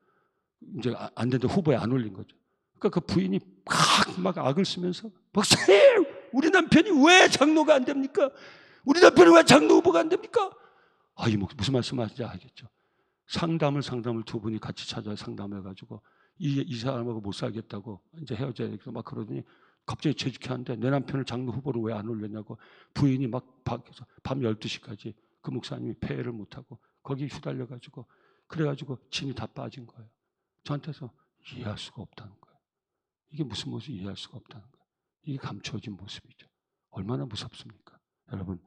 이제 안 되는데 후보에 안 올린 거죠. 그러니까 그 부인이 막 악을 쓰면서, 목사님, 우리 남편이 왜 장로가 안 됩니까? 우리 남편이 왜 장로 후보가 안 됩니까? 이 무슨 말씀하시는지 알겠죠. 상담을 두 분이 같이 찾아서 상담해가지고 이 사람하고 못 살겠다고 이제 헤어져야겠다 막 그러더니 갑자기 재직하는데 내 남편을 장로 후보로 왜 안 올렸냐고 부인이 막 밖에서 밤 12시까지 그 목사님이 폐회를 못하고 거기 휘달려가지고, 그래가지고 진이 다 빠진 거예요. 저한테서 이해할 수가 없다는 거예요. 이게 무슨 모습이 이해할 수가 없다는 거예요. 이게 감추어진 모습이죠. 얼마나 무섭습니까? 여러분,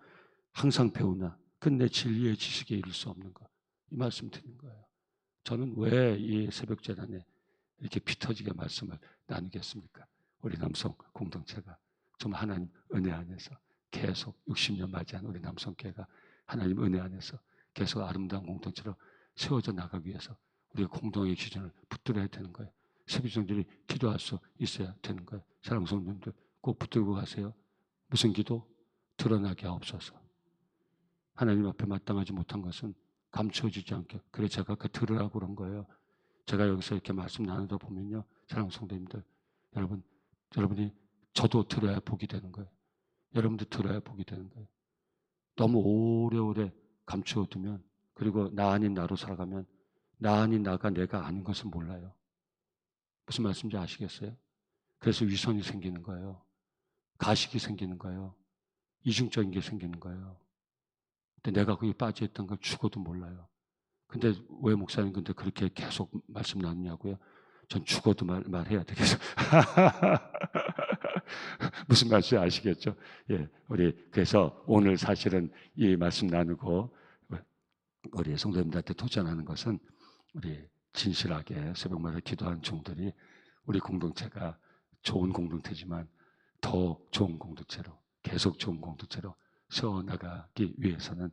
항상 배우나 끝내 진리의 지식에 이를 수 없는 것, 이 말씀 드리는 거예요. 저는 왜 이 새벽 재단에 이렇게 피 터지게 말씀을 나누겠습니까? 우리 남성 공동체가 좀 하나님 은혜 안에서 계속 60년 맞이한 우리 남성교회가 하나님 은혜 안에서 계속 아름다운 공동체로 세워져 나가기 위해서 우리 공동의 기준을 붙들어야 되는 거예요. 세비종들이 기도할 수 있어야 되는 거예요. 사랑하는 성도님들, 꼭 붙들고 가세요. 무슨 기도? 드러나게 하옵소서. 하나님 앞에 마땅하지 못한 것은 감추어지지 않게. 그래 제가 그 들으라고 그런 거예요. 제가 여기서 이렇게 말씀 나누다 보면요, 사랑하는 성도님들, 여러분이 저도 들어야 복이 되는 거예요. 여러분도 들어야 복이 되는 거예요. 너무 오래오래 감추어두면, 그리고 나 아닌 나로 살아가면 나 아닌 나가 내가 아닌 것을 몰라요. 무슨 말씀인지 아시겠어요? 그래서 위선이 생기는 거예요. 가식이 생기는 거예요. 이중적인 게 생기는 거예요. 근데 내가 거기 빠져있던 걸 죽어도 몰라요. 근데 왜 목사님 근데 그렇게 계속 말씀 나누냐고요? 전 죽어도 말해야 되겠어요. 무슨 말씀 아시겠죠? 예, 우리 그래서 오늘 사실은 이 말씀 나누고 우리 성도님들한테 도전하는 것은, 우리 진실하게 새벽마다 기도하는 종들이 우리 공동체가 좋은 공동체지만 더 좋은 공동체로, 계속 좋은 공동체로 세워나가기 위해서는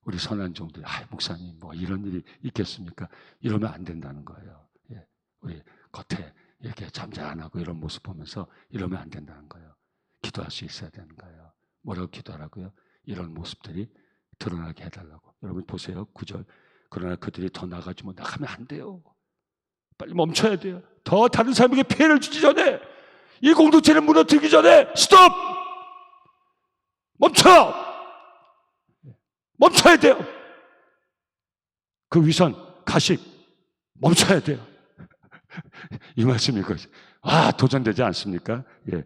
우리 선한 종들이, 목사님 뭐 이런 일이 있겠습니까? 이러면 안 된다는 거예요. 예, 우리 겉에 이렇게 잠잠하고 이런 모습 보면서 이러면 안 된다는 거예요. 기도할 수 있어야 되는 거예요. 뭐라고 기도하라고요? 이런 모습들이 드러나게 해달라고. 여러분 보세요. 9절. 그러나 그들이 더 나가면 안 돼요. 빨리 멈춰야 돼요. 더 다른 사람에게 피해를 주기 전에, 이 공동체를 무너뜨리기 전에 스톱! 멈춰! 멈춰야 돼요. 그 위선, 가식 멈춰야 돼요. 이 말씀이거든요. 도전되지 않습니까? 예.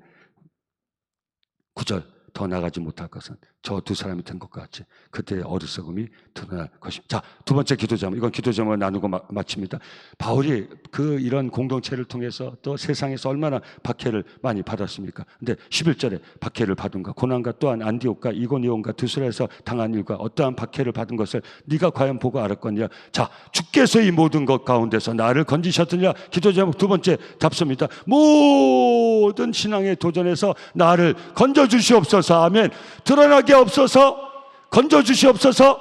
9절. 더 나가지 못할 것은 저 두 사람이 된 것과 같이 그때의 어리석음이 드러날 것입니다. 자, 두 번째 기도 제목. 이건 기도 제목을 나누고 마칩니다. 바울이 이런 공동체를 통해서 또 세상에서 얼마나 박해를 많이 받았습니까? 근데 11절에 박해를 받은가, 고난과 또한 안디옥과 이고니온과 드수라에서 당한 일과 어떠한 박해를 받은 것을 네가 과연 보고 알았거냐. 자, 주께서 이 모든 것 가운데서 나를 건지셨느냐. 기도 제목 두 번째 잡습니다. 모든 신앙의 도전에서 나를 건져주시옵소서. 아멘. 드러나게 없어서, 건져주시옵소서.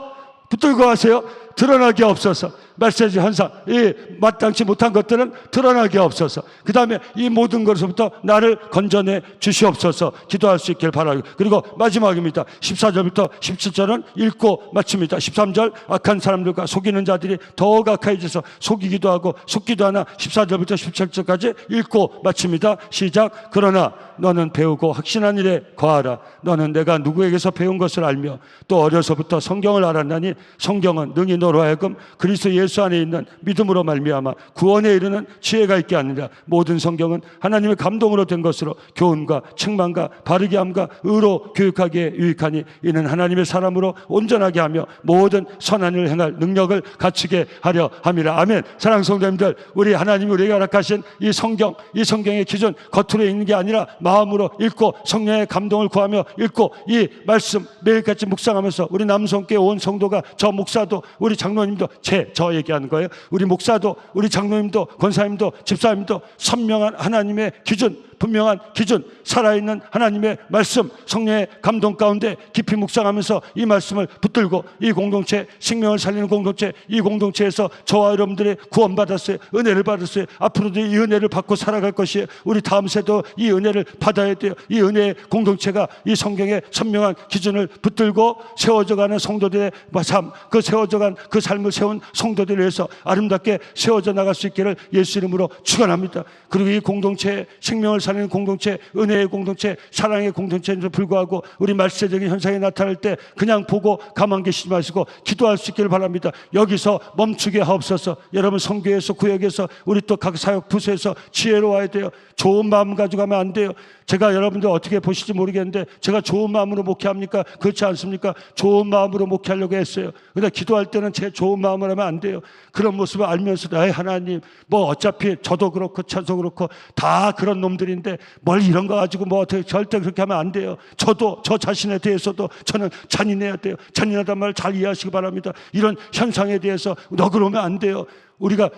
붙들고 하세요. 드러나게 없어서. 메시지 현상, 이 마땅치 못한 것들은 드러나게 없어서. 그 다음에 이 모든 것으로부터 나를 건져내 주시옵소서. 기도할 수 있길 바라고. 그리고 마지막입니다. 14절부터 17절은 읽고 마칩니다. 13절 악한 사람들과 속이는 자들이 더욱 가까이져서 속이기도 하고 속기도 하나. 14절부터 17절까지 읽고 마칩니다. 시작. 그러나 너는 배우고 확신한 일에 거하라. 너는 내가 누구에게서 배운 것을 알며 또 어려서부터 성경을 알았나니 성경은 능히 너로 하여금 그리스도 예수 안에 있는 믿음으로 말미암아 구원에 이르는 지혜가 있게 하느냐. 모든 성경은 하나님의 감동으로 된 것으로 교훈과 책망과 바르게 함과 의로 교육하기에 유익하니 이는 하나님의 사람으로 온전하게 하며 모든 선한 일을 행할 능력을 갖추게 하려 함이라. 아멘. 사랑하는 성도님들, 우리 하나님이 우리에게 허락하신 이 성경, 이 성경의 기준 겉으로 읽는 게 아니라 마음으로 읽고 성령의 감동을 구하며 읽고 이 말씀 매일같이 묵상하면서 우리 남성교회 온 성도가, 저 목사도 우리 장로님도 저 얘기하는 거예요. 우리 목사도 우리 장로님도 권사님도 집사님도 선명한 하나님의 기준, 분명한 기준, 살아있는 하나님의 말씀, 성령의 감동 가운데 깊이 묵상하면서 이 말씀을 붙들고 이 공동체, 생명을 살리는 공동체, 이 공동체에서 저와 여러분들이 구원받았어요. 은혜를 받았어요. 앞으로도 이 은혜를 받고 살아갈 것이에요. 우리 다음 세도 이 은혜를 받아야 돼요. 이 은혜의 공동체가 이 성경의 선명한 기준을 붙들고 세워져가는 성도들의 삶, 그 세워져간 그 삶을 세운 성도들을 위해서 아름답게 세워져 나갈 수 있기를 예수 이름으로 축원합니다. 그리고 이 공동체의 생명을 살리는 공동체, 은혜의 공동체, 사랑의 공동체에도 불구하고 우리 말세적인 현상이 나타날 때 그냥 보고 가만 계시지 마시고 기도할 수 있기를 바랍니다. 여기서 멈추게 하옵소서. 여러분 성교에서, 구역에서, 우리 또 각 사역 부서에서 지혜로워야 돼요. 좋은 마음 가지고 가면 안 돼요. 제가 여러분들 어떻게 보실지 모르겠는데 제가 좋은 마음으로 목회합니까? 그렇지 않습니까? 좋은 마음으로 목회하려고 했어요. 그런데 기도할 때는 제 좋은 마음을 하면 안 돼요. 그런 모습을 알면서도 하나님, 어차피 저도 그렇고 저도 그렇고 다 그런 놈들인데 뭘 이런 거 가지고 어떻게, 절대 그렇게 하면 안 돼요. 저도 저 자신에 대해서도 저는 잔인해야 돼요. 잔인하단 말을 잘 이해하시기 바랍니다. 이런 현상에 대해서 너그러우면 안 돼요. 우리가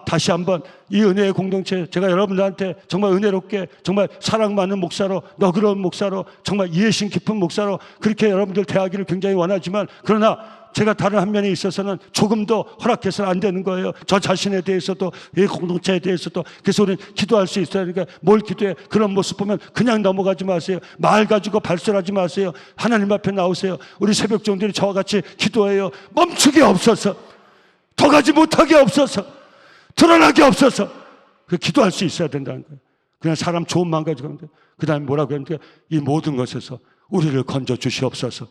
다시 한번 이 은혜의 공동체, 제가 여러분들한테 정말 은혜롭게, 정말 사랑 많은 목사로, 너그러운 목사로, 정말 이해심 깊은 목사로 그렇게 여러분들 대하기를 굉장히 원하지만, 그러나 제가 다른 한 면에 있어서는 조금도 허락해서는 안 되는 거예요. 저 자신에 대해서도, 이 공동체에 대해서도. 그래서 우리는 기도할 수 있어야 하니까 뭘 기도해. 그런 모습 보면 그냥 넘어가지 마세요. 말 가지고 발설하지 마세요. 하나님 앞에 나오세요. 우리 새벽 종들이 저와 같이 기도해요. 멈추게 없어서, 더 가지 못하게 없어서, 드러나게 없어서. 기도할 수 있어야 된다는 거예요. 그냥 사람 좋은 마음 가지고 하면 돼요. 그 다음에 뭐라고 했는데, 이 모든 것에서 우리를 건져 주시옵소서.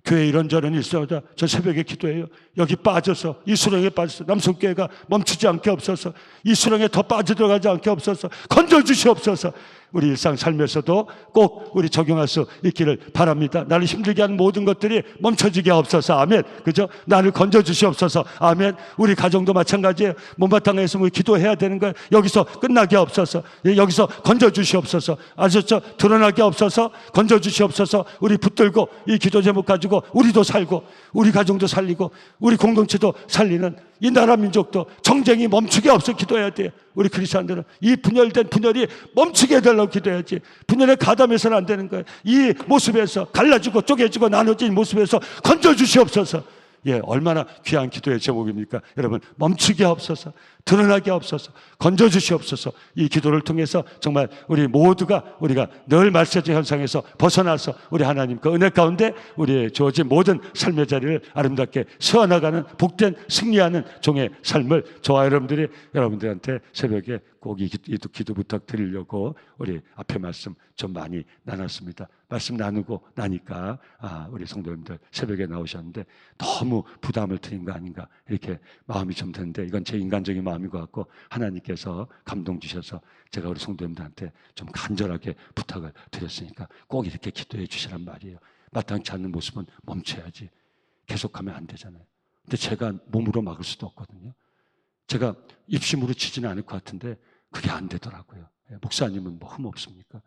교회 이런저런 있어도 저 새벽에 기도해요. 여기 빠져서, 이 수렁에 빠져서 남성교회가 멈추지 않게 없어서, 이 수렁에 더 빠져들어가지 않게 없어서 건져 주시옵소서. 우리 일상 삶에서도 꼭 우리 적용할 수 있기를 바랍니다. 나를 힘들게 하는 모든 것들이 멈춰지게 없어서. 아멘. 그죠? 나를 건져 주시옵소서. 아멘. 우리 가정도 마찬가지예요. 못마땅해서 우리 기도해야 되는 거예요. 여기서 끝나게 없어서, 여기서 건져 주시옵소서. 아셨죠? 드러나게 없어서 건져 주시옵소서. 우리 붙들고 이 기도 제목 가지고 우리도 살고, 우리 가정도 살리고, 우리 공동체도 살리는 이 나라 민족도 정쟁이 멈추게 없어 기도해야 돼요. 우리 크리스찬들은 이 분열된 분열이 멈추게 해달라고 기도해야지. 분열에 가담해서는 안 되는 거예요. 이 모습에서, 갈라지고 쪼개지고 나눠진 모습에서 건져 주시옵소서. 얼마나 귀한 기도의 제목입니까? 여러분, 멈추게 하옵소서, 드러나게 하옵소서, 건져주시옵소서. 이 기도를 통해서 정말 우리 모두가 우리가 늘 말세제 현상에서 벗어나서 우리 하나님 그 은혜 가운데 우리의 주어진 모든 삶의 자리를 아름답게 세워나가는 복된 승리하는 종의 삶을 저와 여러분들한테 새벽에 꼭 이 기도 부탁드리려고 우리 앞에 말씀 좀 많이 나눴습니다. 말씀 나누고 나니까 우리 성도님들 새벽에 나오셨는데 너무 부담을 드린 거 아닌가 이렇게 마음이 좀 드는데, 이건 제 인간적인 마음인 것 같고 하나님께서 감동 주셔서 제가 우리 성도님들한테 좀 간절하게 부탁을 드렸으니까 꼭 이렇게 기도해 주시란 말이에요. 마땅치 않는 모습은 멈춰야지. 계속하면 안 되잖아요. 근데 제가 몸으로 막을 수도 없거든요. 제가 입심으로 치지는 않을 것 같은데 그게 안 되더라고요. 목사님은 뭐 흠 없습니까?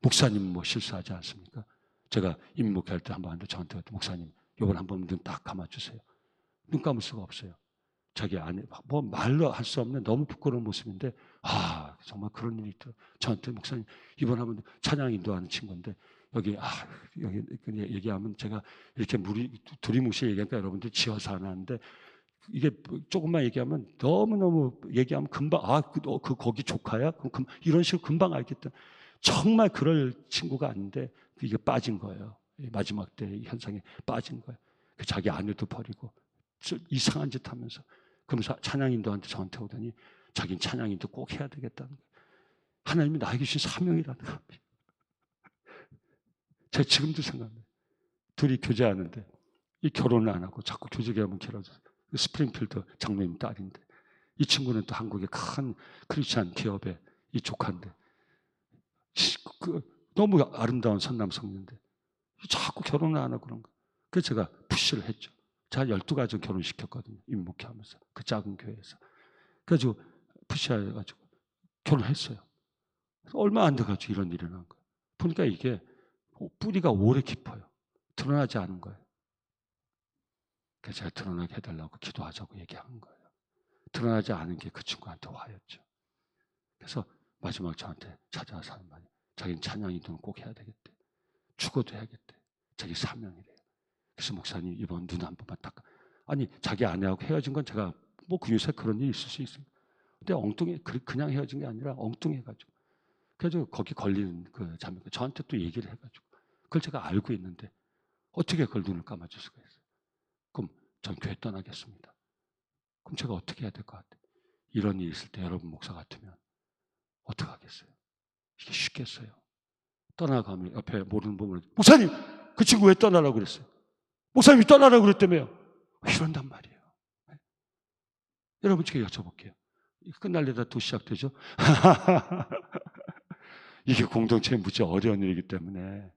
목사님은 뭐 실수하지 않습니까? 제가 임목할 때 한번 저한테 목사님 이번 한번 눈 딱 감아주세요. 눈 감을 수가 없어요. 자기 안에 뭐 말로 할 수 없는 너무 부끄러운 모습인데 정말 그런 일이 있더라고요. 저한테 목사님 이번 한번 찬양 인도하는 친구인데 여기 얘기하면 제가 이렇게 두리뭉실 얘기하니까 여러분들 지어서 안 하는데 이게 조금만 얘기하면 너무너무 얘기하면 금방 거기 조카야? 그럼 이런 식으로 금방 알겠다. 정말 그럴 친구가 아닌데 이게 빠진 거예요. 마지막 때 현상에 빠진 거예요. 자기 아내도 버리고 이상한 짓 하면서 그러면서 찬양인도한테 저한테 오더니 자기는 찬양인도 꼭 해야 되겠다는 거예요. 하나님이 나에게 주신 사명이라는 겁니다. 제가 지금도 생각나요. 둘이 교제하는데 이 결혼을 안 하고 자꾸 교제 계약만 길어져서 스프링필드 장로님 딸인데 이 친구는 또 한국의 큰 크리스찬 기업의 이 조카인데 너무 아름다운 선남 성녀인데 자꾸 결혼을 안 하고 그런 거. 그래서 제가 푸시를 했죠. 제가 12가족 결혼시켰거든요. 임목회하면서 그 작은 교회에서. 그래가지고 푸시해가지고 결혼했어요. 얼마 안 돼가지고 이런 일이 난 거예요. 보니까 이게 뿌리가 오래 깊어요. 드러나지 않은 거예요. 그래서 제가 드러나게 해달라고 기도하자고 얘기한 거예요. 드러나지 않은 게 그 친구한테 화였죠. 그래서 마지막 저한테 찾아와서 하는 말이 자기는 찬양 인도는 꼭 해야 되겠대. 죽어도 해야겠대. 자기 사명이래요. 그래서 목사님 이번 눈 한 번만 딱. 아니 자기 아내하고 헤어진 건 제가 뭐 그 요새 그런 일이 있을 수 있습니다. 근데 그냥 헤어진 게 아니라 엉뚱해가지고. 그래서 거기 걸리는 그 자매가 저한테 또 얘기를 해가지고 그걸 제가 알고 있는데 어떻게 그걸 눈을 감아줄 수가 있어요. 그럼 전 교회 떠나겠습니다. 그럼 제가 어떻게 해야 될 것 같아요? 이런 일이 있을 때 여러분 목사 같으면 어떻게 하겠어요? 이게 쉽겠어요? 떠나가면 옆에 모르는 분을 목사님 그 친구 왜 떠나라고 그랬어요? 목사님이 떠나라고 그랬다며요. 이런단 말이에요. 네? 여러분 제가 여쭤볼게요. 끝날려다 또 시작되죠? 이게 공동체에 무지 어려운 일이기 때문에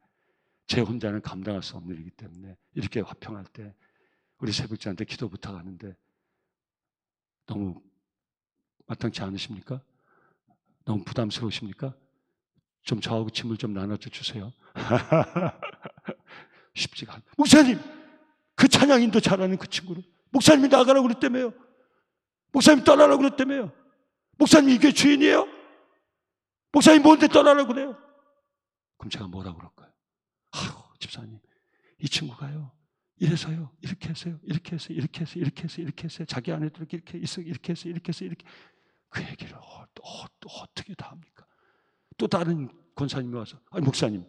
제 혼자는 감당할 수 없는 일이기 때문에 이렇게 화평할 때 우리 새벽자한테 기도 부탁하는데 너무 마땅치 않으십니까? 너무 부담스러우십니까? 좀 저하고 짐을 좀 나눠줘 주세요. 쉽지가 않아요. 목사님, 그 찬양인도 잘하는 그 친구를 목사님이 나가라고 그랬다며요. 목사님 떠나라고 그랬다며요. 목사님 이게 주인이에요? 목사님 뭔데 떠나라고 그래요? 그럼 제가 뭐라고 그럴까요? 집사님, 이 친구가요. 이래서요. 이렇게 했어요. 이렇게 했어요. 이렇게 했어요. 이렇게 했어요. 이렇게 했어요. 자기 아내들 이렇게 했어요. 이렇게 했어요. 이렇게 했어요. 이렇게. 그 얘기를 어떻게 다 합니까? 또 다른 권사님이 와서 아니 목사님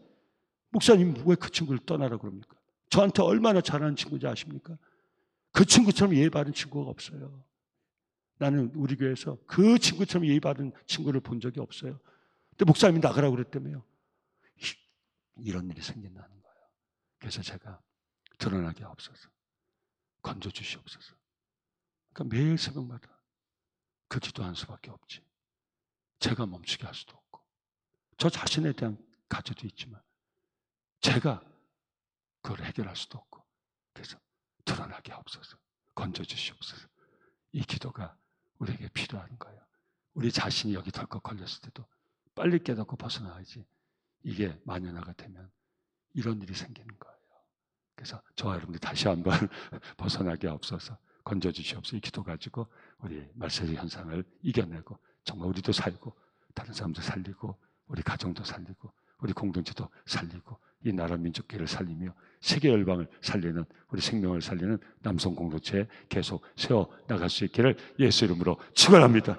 왜 그 친구를 떠나라고 그럽니까? 저한테 얼마나 잘하는 친구인지 아십니까? 그 친구처럼 예의 바른 친구가 없어요. 나는 우리 교회에서 그 친구처럼 예의 바른 친구를 본 적이 없어요. 근데 목사님이 나가라고 그랬다며요. 이런 일이 생긴다는 거예요. 그래서 제가 드러나게 하옵소서. 건져주시옵소서. 그러니까 매일 새벽마다 그 기도하는 수밖에 없지. 제가 멈추게 할 수도 없고 저 자신에 대한 가치도 있지만 제가 그걸 해결할 수도 없고 그래서 드러나게 하옵소서. 건져주시옵소서. 이 기도가 우리에게 필요한 거예요. 우리 자신이 여기 덜컥 걸렸을 때도 빨리 깨닫고 벗어나야지 이게 만연화가 되면 이런 일이 생기는 거예요. 그래서 저와 여러분들 다시 한번 벗어나게 하옵소서. 건져주시옵소서. 이 기도 가지고 우리 말세의 현상을 이겨내고 정말 우리도 살고 다른 사람도 살리고 우리 가정도 살리고 우리 공동체도 살리고 이 나라 민족계를 살리며 세계 열방을 살리는 우리 생명을 살리는 남성 공동체 계속 세워 나갈 수 있기를 예수 이름으로 축원합니다.